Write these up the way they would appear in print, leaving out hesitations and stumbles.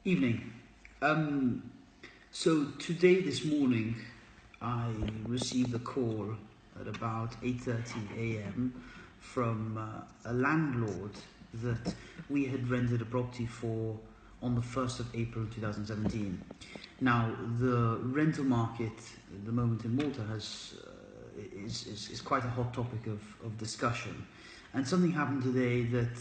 Evening. So today, this morning, I received a call at about 8:30 a.m. from a landlord that we had rented a property for on the 1st of April 2017. Now, the rental market at the moment in Malta is quite a hot topic of discussion. And something happened today that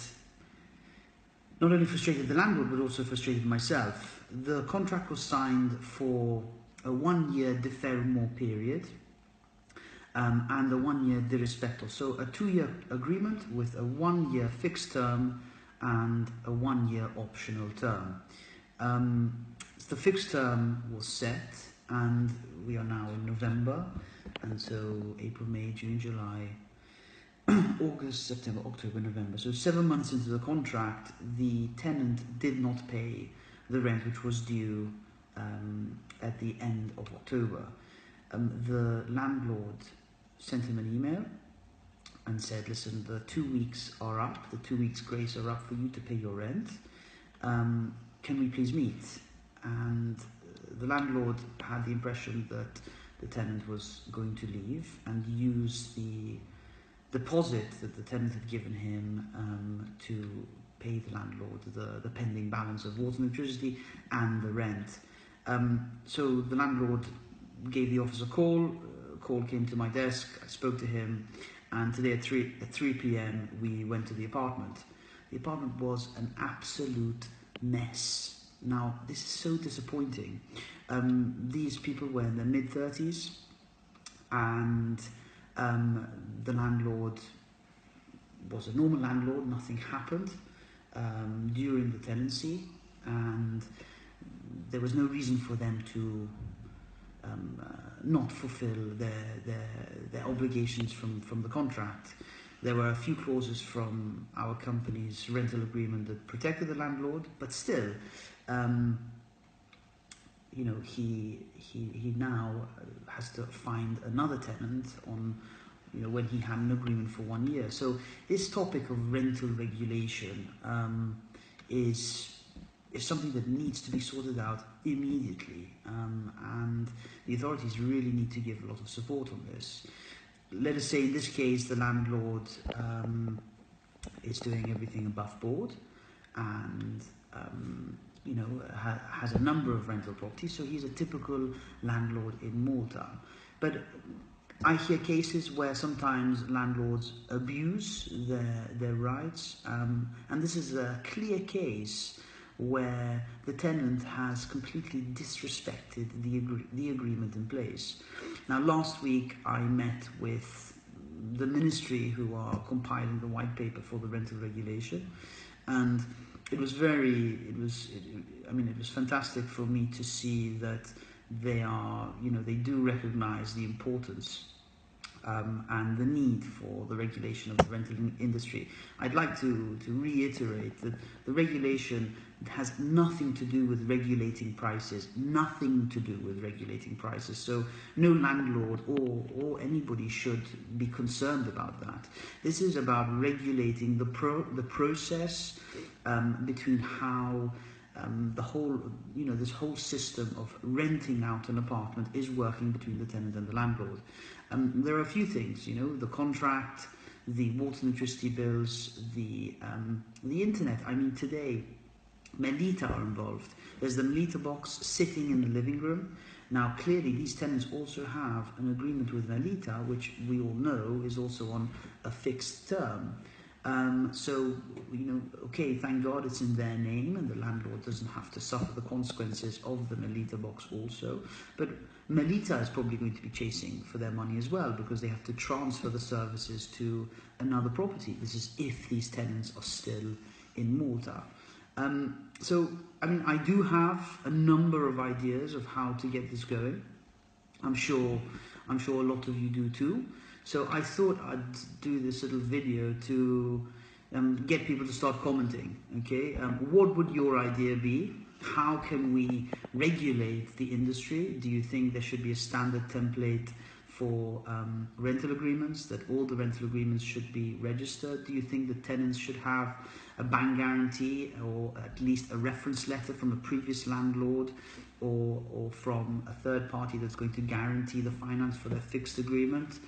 not only frustrated the landlord but also frustrated myself. The contract was signed for a 1-year deferment period and a 1-year de respecto. So a 2-year agreement with a 1-year fixed term and a 1-year optional term. The fixed term was set, and we are now in November, and so April, May, June, July, August, September, October, November. So 7 months into the contract, the tenant did not pay the rent which was due at the end of October. The landlord sent him an email and said, listen, the 2 weeks are up, the 2 weeks grace are up for you to pay your rent. Can we please meet? And the landlord had the impression that the tenant was going to leave and use the deposit that the tenant had given him to pay the landlord the pending balance of water and electricity and the rent. So the landlord gave the office a call. A call came to my desk. I spoke to him, and today at 3 p.m. we went to the apartment. The apartment was an absolute mess. Now, this is so disappointing. These people were in their mid-30s, and the landlord was a normal landlord. Nothing happened during the tenancy, and there was no reason for them to not fulfill their obligations from the contract. There were a few clauses from our company's rental agreement that protected the landlord, but still, he now has to find another tenant on, when he had an agreement for 1 year. So this topic of rental regulation is something that needs to be sorted out immediately, and the authorities really need to give a lot of support on this. Let us say in this case the landlord is doing everything above board and has a number of rental properties, so he's a typical landlord in Malta. But I hear cases where sometimes landlords abuse their rights, and this is a clear case where the tenant has completely disrespected the agreement in place. Now, last week I met with the ministry who are compiling the white paper for the rental regulation, and it was fantastic for me to see that they do recognize the importance and the need for the regulation of the rental industry. I'd like to reiterate that the regulation has nothing to do with regulating prices, nothing to do with regulating prices. So no landlord or anybody should be concerned about that. This is about regulating the process between how this whole system of renting out an apartment is working between the tenant and the landlord. There are a few things, the contract, the water and electricity bills, the internet. I mean, today, Melita are involved. There's the Melita box sitting in the living room. Now, clearly, these tenants also have an agreement with Melita, which we all know is also on a fixed term. Okay, thank God it's in their name and the landlord doesn't have to suffer the consequences of the Melita box also. But Melita is probably going to be chasing for their money as well, because they have to transfer the services to another property. This is if these tenants are still in Malta. I do have a number of ideas of how to get this going. I'm sure a lot of you do too. So I thought I'd do this little video to get people to start commenting. Okay, what would your idea be? How can we regulate the industry? Do you think there should be a standard template for rental agreements, that all the rental agreements should be registered? Do you think the tenants should have a bank guarantee, or at least a reference letter from a previous landlord, or from a third party that's going to guarantee the finance for their fixed agreement.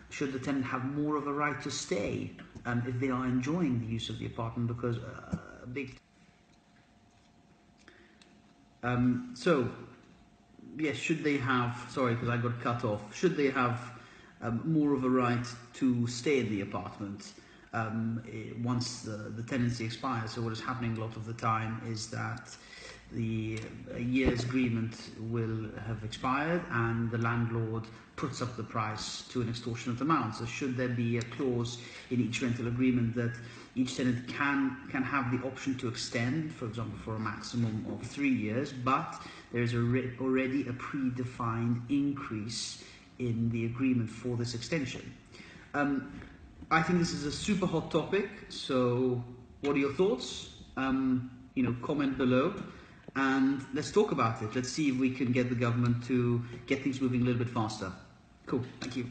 Should the tenant have more of a right to stay if they are enjoying the use of the apartment? Because a big yes, should they have, sorry because I got cut off, should they have more of a right to stay in the apartment once the tenancy expires? So what is happening a lot of the time is that the year's agreement will have expired and the landlord puts up the price to an extortionate amount. So should there be a clause in each rental agreement that each tenant can have the option to extend, for example, for a maximum of 3 years, but there is already a predefined increase in the agreement for this extension? I think this is a super hot topic, so what are your thoughts? Comment below and let's talk about it. Let's see if we can get the government to get things moving a little bit faster. Cool, thank you.